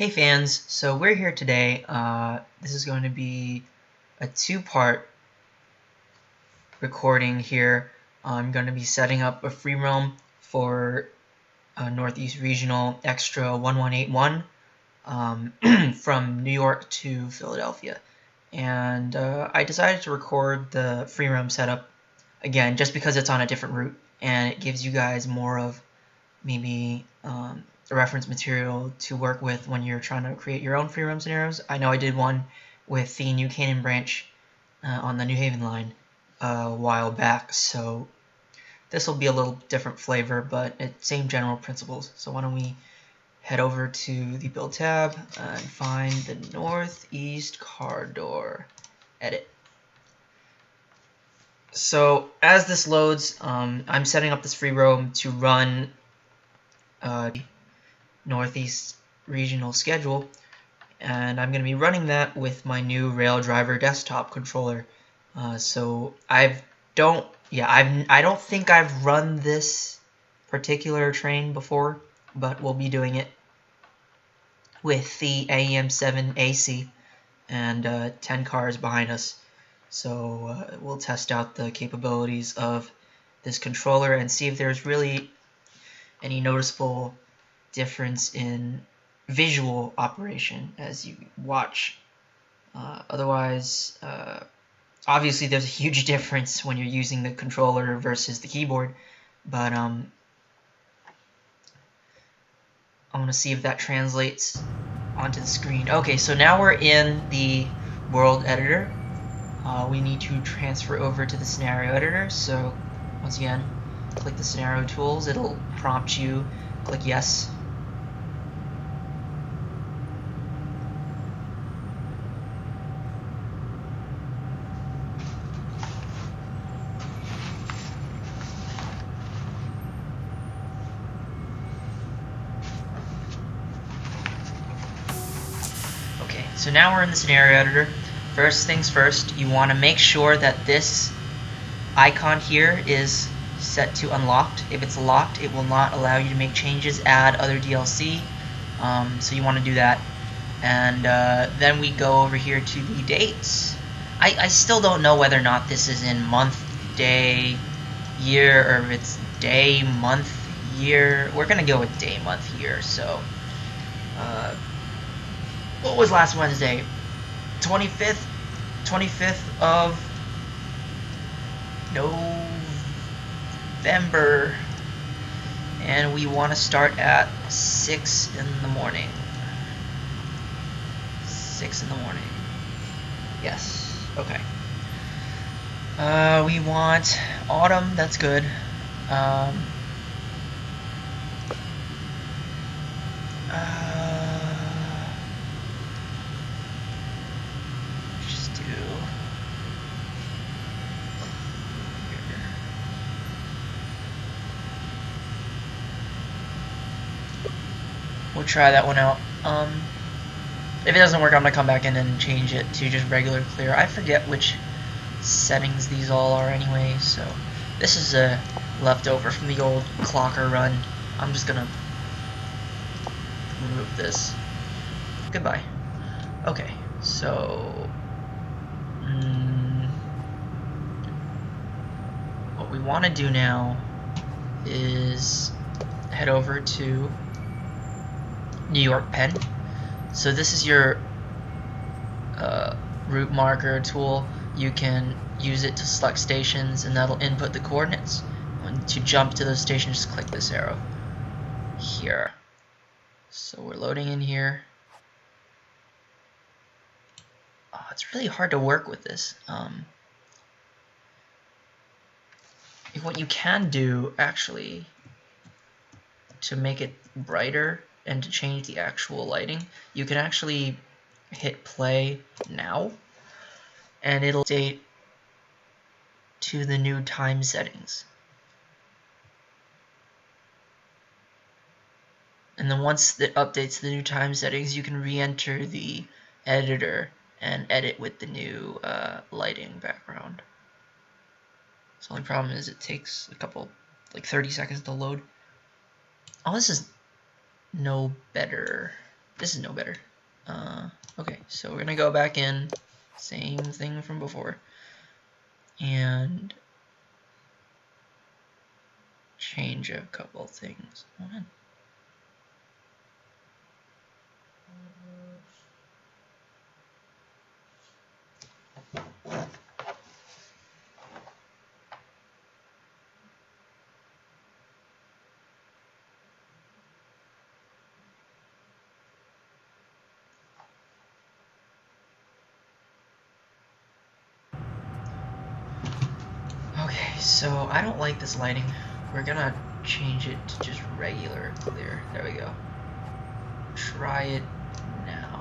Hey fans, so we're here today. This is going to be a two-part recording here. I'm going to be setting up a free roam for Northeast Regional Extra 1181 from New York to Philadelphia. And I decided to record the free roam setup again just because it's on a different route and it gives you guys more of maybe reference material to work with when you're trying to create your own free roam scenarios. I know I did one with the New Canaan branch on the New Haven line a while back, so this will be a little different flavor, but it's same general principles. So why don't we head over to the build tab and find the northeast car door, edit. So as this loads, I'm setting up this free roam to run Northeast regional schedule, and I'm going to be running that with my new Rail Driver desktop controller. So I don't think I've run this particular train before, but we'll be doing it with the AEM7 AC and 10 cars behind us. So we'll test out the capabilities of this controller and see if there's really any noticeable difference in visual operation as you watch. Otherwise, obviously there's a huge difference when you're using the controller versus the keyboard, but I want to see if that translates onto the screen. Okay, so now we're in the world editor. We need to transfer over to the scenario editor, so once again, click the scenario tools. It'll prompt you, click yes. Okay, so now we're in the scenario editor. First things first, you want to make sure that this icon here is set to unlocked. If it's locked, it will not allow you to make changes, add other DLC. So you want to do that. And then we go over here to the dates. I still don't know whether or not this is in month, day, year, or if it's day, month, year. We're going to go with day, month, year. So what was last Wednesday? 25th of November, and we want to start at 6 in the morning. 6 in the morning. Yes. Okay. We want autumn. That's good. Just do here. We'll try that one out. If it doesn't work, I'm gonna come back in and change it to just regular clear. I forget which settings these all are anyway, so this is a leftover from the old clocker run. I'm just gonna remove this. Goodbye. Okay, so what we want to do now is head over to New York Pen. So this is your route marker tool. You can use it to select stations, and that'll input the coordinates. And to jump to those stations, just click this arrow here. So we're loading in here. Oh, it's really hard to work with this. What you can do, actually, to make it brighter and to change the actual lighting, you can actually hit play now, and it'll update to the new time settings. And then once it updates the new time settings, you can re-enter the editor and edit with the new lighting background. The only problem is it takes a couple, like 30 seconds to load. Oh, this is no better. This is no better. Okay, so we're gonna go back in, same thing from before, and change a couple things. Okay, so I don't like this lighting. We're gonna change it to just regular clear. There we go. Try it now.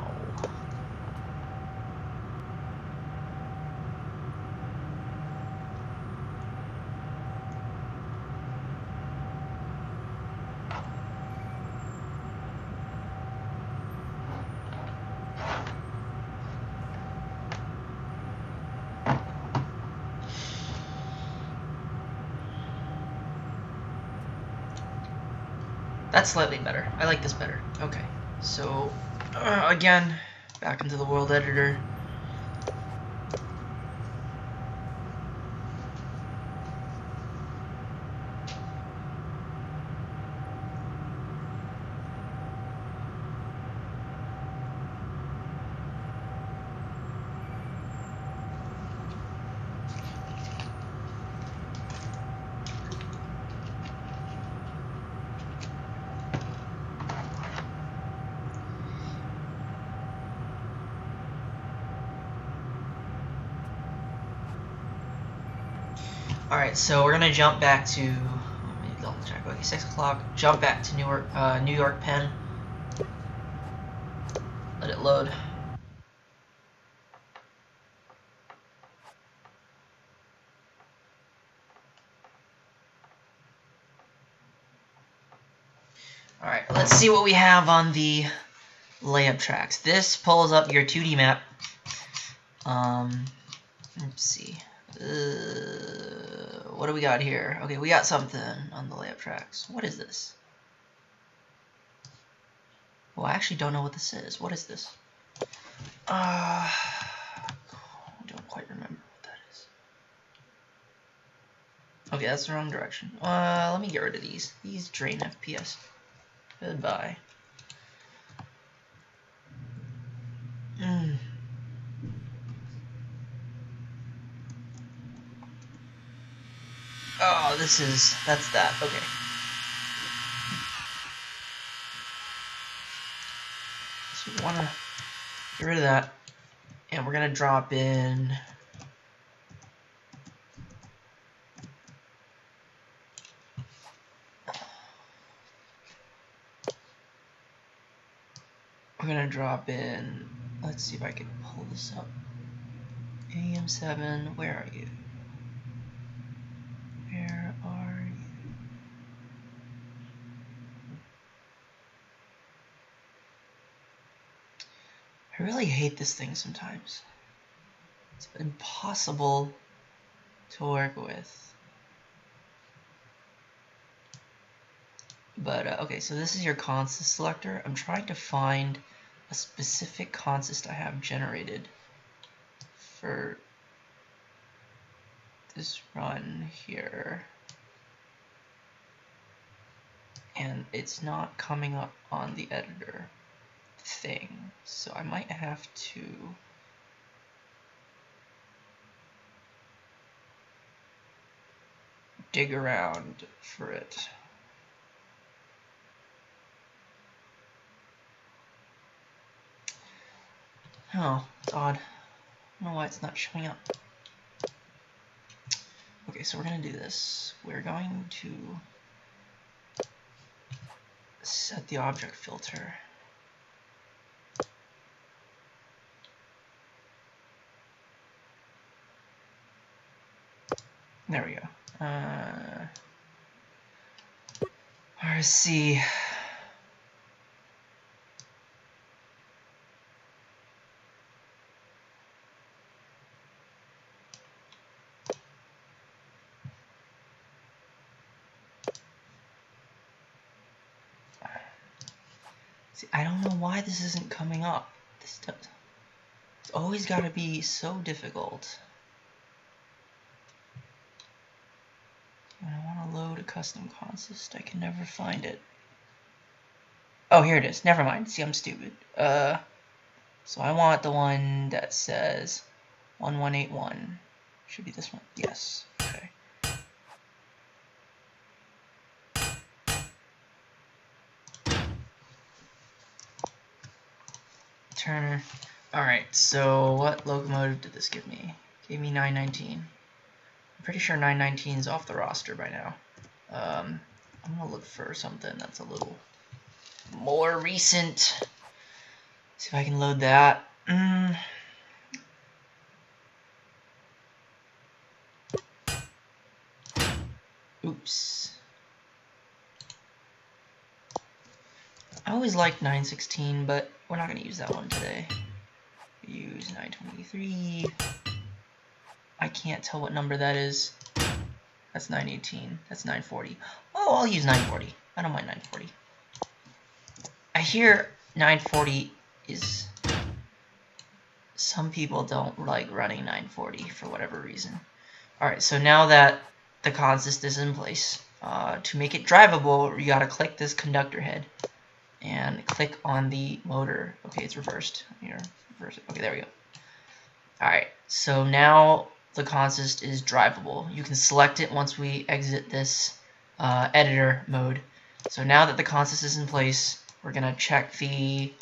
That's slightly better. I like this better. Okay, so again, back into the world editor. Alright, so we're gonna jump back to, let me double check, okay, 6 o'clock, jump back to New York Penn, let it load. Alright, let's see what we have on the layup tracks. This pulls up your 2D map. Let's see. What do we got here? Okay, we got something on the layup tracks. What is this? Well, I actually don't know what this is. What is this? I don't quite remember what that is. Okay, that's the wrong direction. Let me get rid of these. These drain FPS. Goodbye. Oh, that's that. Okay. So we want to get rid of that. And we're going to drop in... We're going to drop in... Let's see if I can pull this up. AM7, where are you? Where are you? I really hate this thing sometimes. It's impossible to work with. But, okay, so this is your consist selector. I'm trying to find a specific consist I have generated for this run here. And it's not coming up on the editor thing. So I might have to dig around for it. Oh, it's odd. I don't know why it's not showing up. Okay, so we're going to do this. We're going to set the object filter. There we go. RC. See, I don't know why this isn't coming up. It's always got to be so difficult. When I want to load a custom consist, I can never find it. Oh, here it is. Never mind. See, I'm stupid. So I want the one that says 1181. Should be this one. Yes. Okay. Turner. Alright, so what locomotive did this give me? Gave me 919. I'm pretty sure 919 is off the roster by now. I'm gonna look for something that's a little more recent. See if I can load that. Oops. I always liked 916, but we're not gonna use that one today. Use 923. I can't tell what number that is. That's 918. That's 940. Oh, I'll use 940. I don't mind 940. I hear 940 is... Some people don't like running 940 for whatever reason. Alright, so now that the consist is in place, to make it drivable, you gotta click this conductor head and click on the motor. Okay, it's reversed. Here, reverse it. Okay, there we go. Alright, so now the consist is drivable. You can select it once we exit this editor mode. So now that the consist is in place, we're going to check the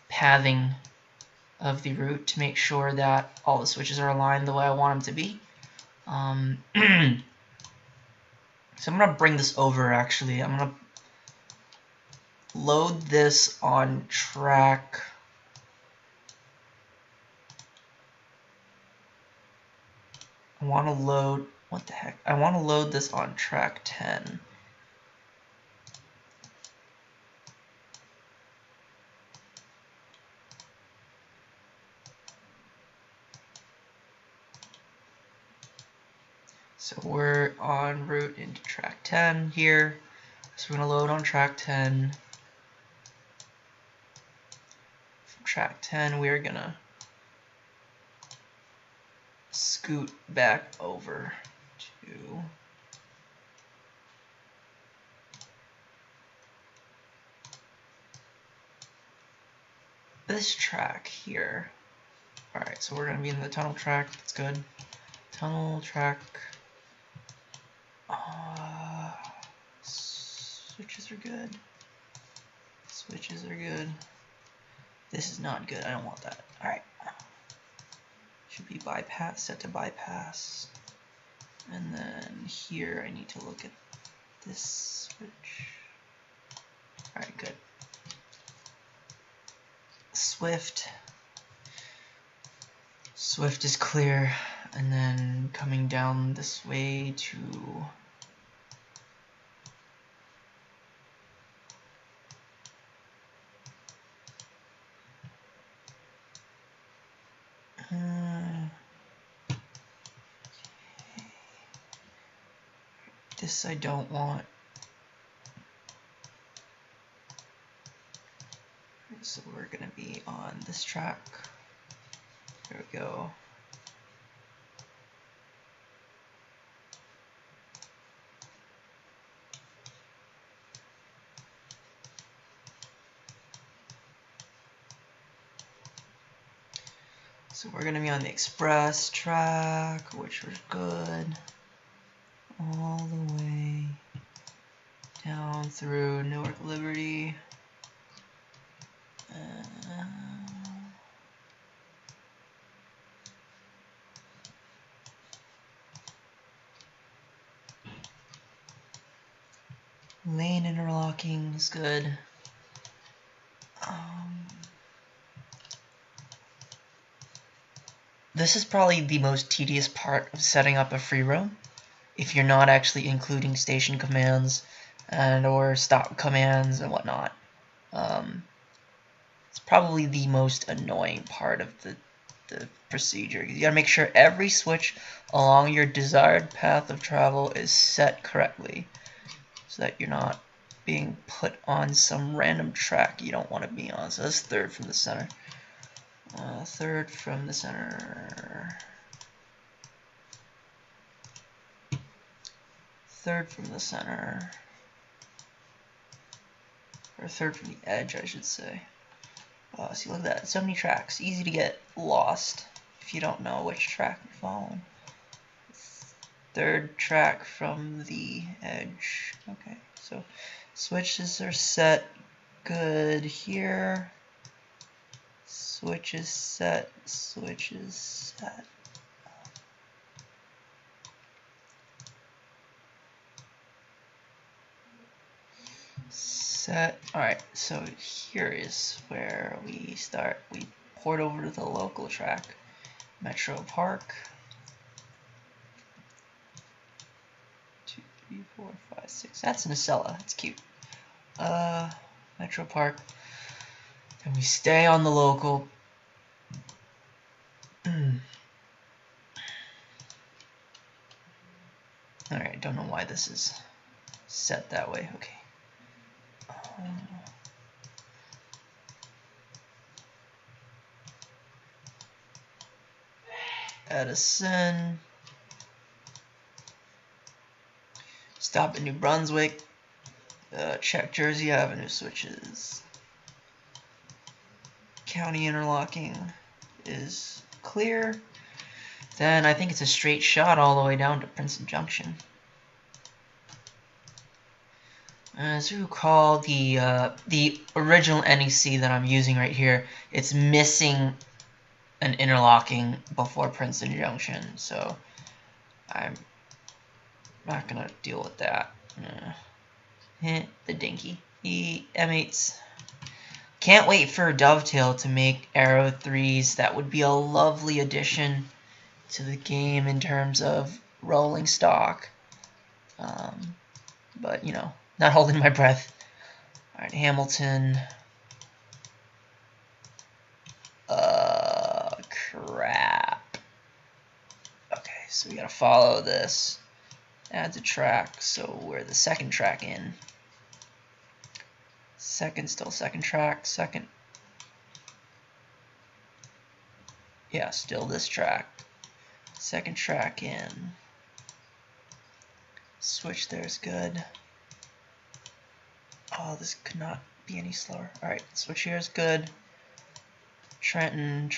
pathing of the route to make sure that all the switches are aligned the way I want them to be. So I'm going to bring this over actually. I'm going to load this on track. I want to load, what the heck? I want to load this on track 10. So we're en route into track 10 here. So we're going to load on track 10. From track 10, we're going to scoot back over to this track here. Alright, so we're going to be in the tunnel track. That's good. Tunnel track. Switches are good. Switches are good. This is not good. I don't want that. Alright. Should be bypass, set to bypass. And then here I need to look at this switch. Alright, good. Swift. Swift is clear. And then coming down this way to this I don't want. So we're gonna be on this track. There we go. So we're gonna be on the express track, which was good. All the way down through Newark Liberty. Lane interlocking is good. This is probably the most tedious part of setting up a free roam, if you're not actually including station commands and or stop commands and whatnot. It's probably the most annoying part of the procedure. You gotta make sure every switch along your desired path of travel is set correctly, so that you're not being put on some random track you don't want to be on. So that's third from the center. Third from the center. Third from the center. Or third from the edge, I should say. See, look at that. So many tracks. Easy to get lost if you don't know which track you're following. Third track from the edge. Okay, so switches are set good here. Switches set. Switches set. Set. Alright, so here is where we start. We port over to the local track. Metro Park. 2, 3, 4, 5, 6. That's Nacella. That's cute. Metro Park. And we stay on the local. Alright, don't know why this is set that way. Okay. Edison. Stop at New Brunswick. Check Jersey Avenue switches. County interlocking is clear. Then I think it's a straight shot all the way down to Princeton Junction. As you recall, the original NEC that I'm using right here, it's missing an interlocking before Princeton Junction, so I'm not gonna deal with that. The dinky. The M8s. Can't wait for Dovetail to make Aero 3s. That would be a lovely addition to the game in terms of rolling stock. But, you know, not holding my breath. Alright, Hamilton. Crap. Okay, so we gotta follow this. Adds a track, so we're the second track in. Still second track, second. Yeah, still this track. Second track in. Switch there is good. Oh, this could not be any slower. Alright, switch here is good. Trenton.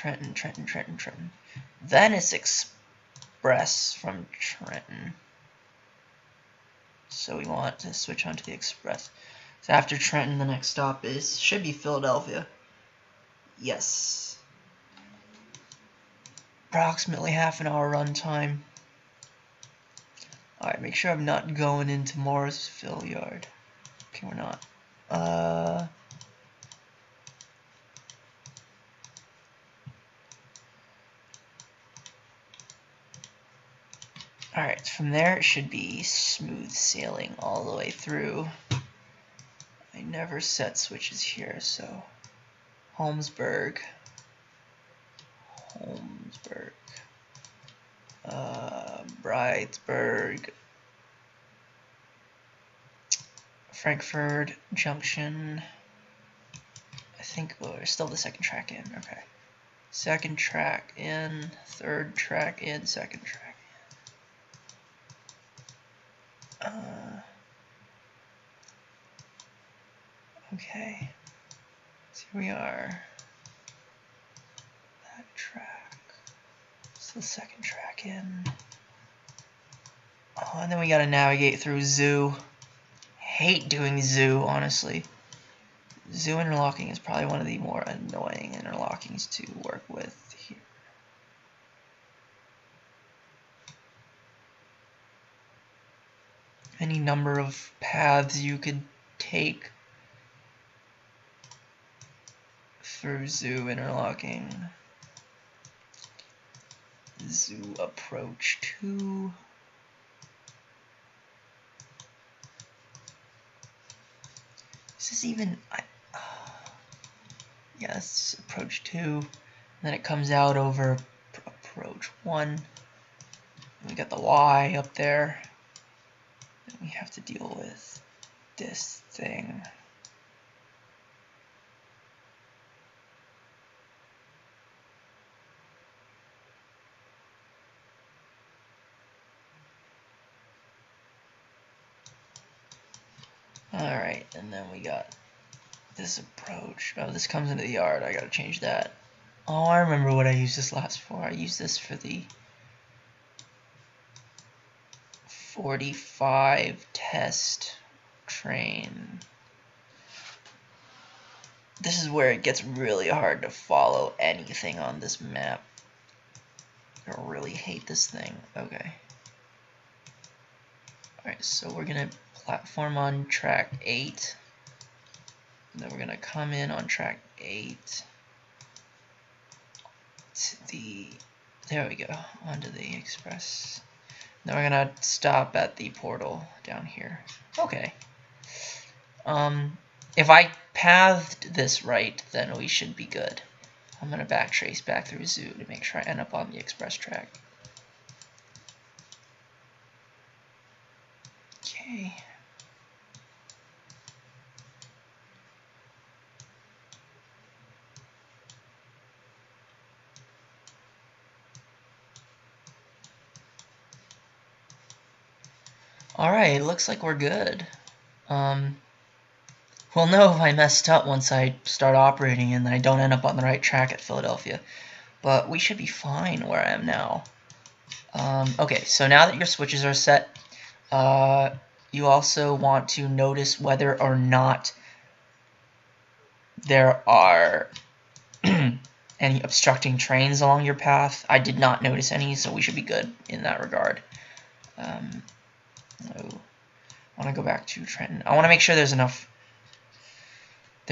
Venice Express from Trenton. So we want to switch onto the Express. So after Trenton, the next stop should be Philadelphia. Yes. Approximately half an hour run time. Alright, make sure I'm not going into Morrisville Yard. Okay, we're not. Alright, from there it should be smooth sailing all the way through. I never set switches here, so Holmesburg, Brightsburg, Frankfurt Junction. I think we're still the second track in. Okay, second track in, third track in, second track in. Okay, so here we are. That track. It's the second track in. Oh, and then we gotta navigate through Zoo. Hate doing Zoo, honestly. Zoo interlocking is probably one of the more annoying interlockings to work with here. Any number of paths you could take through Zoo interlocking. Zoo approach 2. Is this even... yes, approach 2. And then it comes out over approach 1. We got the Y up there that we have to deal with. this thing. Alright, and then we got this approach. Oh, this comes into the yard. I gotta change that. Oh, I remember what I used this last for. I used this for the 45 test train. This is where it gets really hard to follow anything on this map. I really hate this thing. Okay. Alright, so we're gonna platform on track 8. And then we're gonna come in on track 8 to the, there we go, onto the express. Then we're gonna stop at the portal down here. Okay. If I pathed this right, then we should be good. I'm gonna backtrace back through Zoo to make sure I end up on the express track. Okay. Alright, looks like we're good. We'll know if I messed up once I start operating and I don't end up on the right track at Philadelphia. But we should be fine where I am now. Okay, so now that your switches are set, you also want to notice whether or not there are any obstructing trains along your path. I did not notice any, so we should be good in that regard. I want to go back to Trenton. I want to make sure there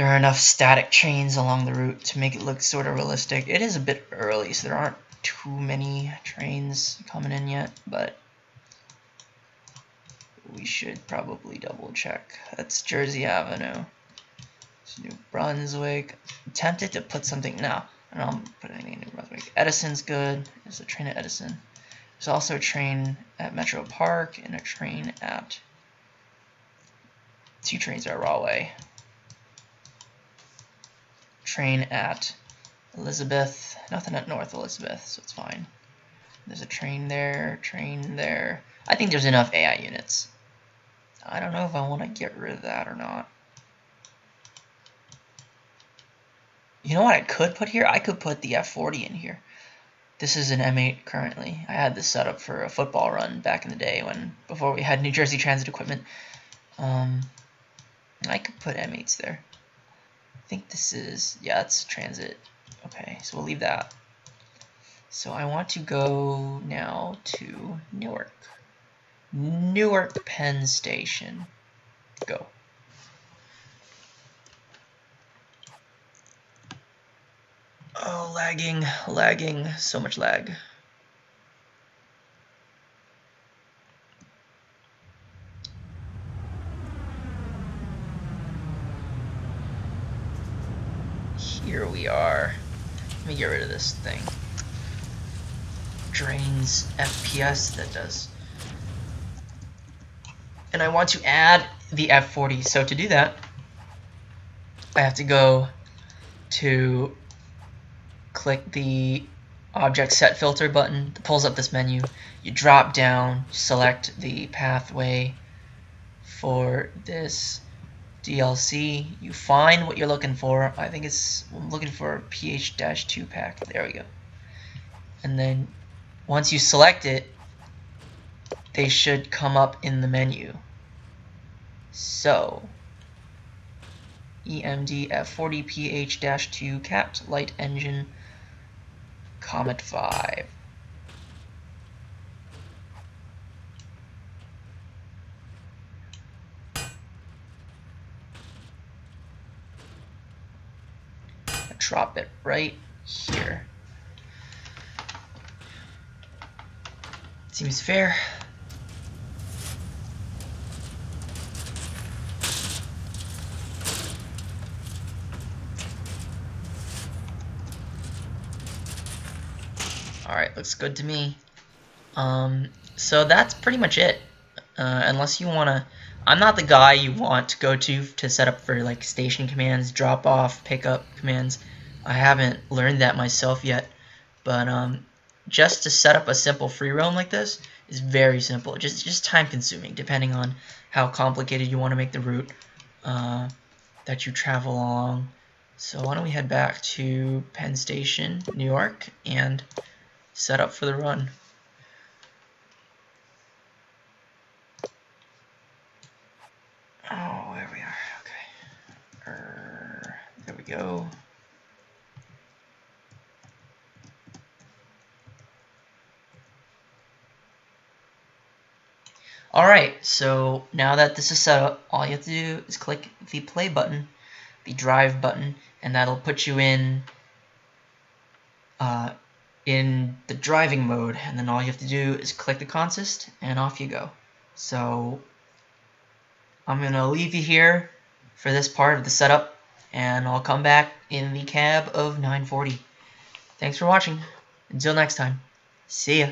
are enough static trains along the route to make it look sort of realistic. It is a bit early, so there aren't too many trains coming in yet, but we should probably double check. That's Jersey Avenue. It's New Brunswick. I'm tempted to put something now. I don't put anything in New Brunswick. Edison's good. There's a train at Edison. There's also a train at Metro Park and a train at, 2 trains at Rahway. Train at Elizabeth. Nothing at North Elizabeth, so it's fine. There's a train there, train there. I think there's enough AI units. I don't know if I want to get rid of that or not. You know what I could put here? I could put the F40 in here. This is an M8 currently. I had this set up for a football run back in the day before we had New Jersey Transit equipment. I could put M8s there. I think this is, yeah, it's transit. Okay, so we'll leave that. So I want to go now to Newark. Newark Penn Station. Go. Oh, lagging, so much lag. Here we are. Let me get rid of this thing. Drains FPS, that does. And I want to add the F40. So to do that, I have to go to click the Object Set Filter button that pulls up this menu. You drop down, select the pathway for this DLC. You find what you're looking for. I'm looking for a PH-2 pack. There we go. And then once you select it, they should come up in the menu. So, EMD F40 PH-2 capped light engine Comet 5. Drop it right here. Seems fair. Alright, looks good to me. So that's pretty much it. Unless you want to I'm not the guy you want to go to set up for like station commands, drop off, pickup commands. I haven't learned that myself yet, but just to set up a simple free roam like this is very simple. Just time consuming, depending on how complicated you want to make the route that you travel along. So why don't we head back to Penn Station, New York, and set up for the run. Oh, there we are. Okay. There we go. Alright, so now that this is set up, all you have to do is click the play button, the drive button, and that'll put you in the driving mode. And then all you have to do is click the consist, and off you go. So I'm going to leave you here for this part of the setup, and I'll come back in the cab of 940. Thanks for watching. Until next time, see ya.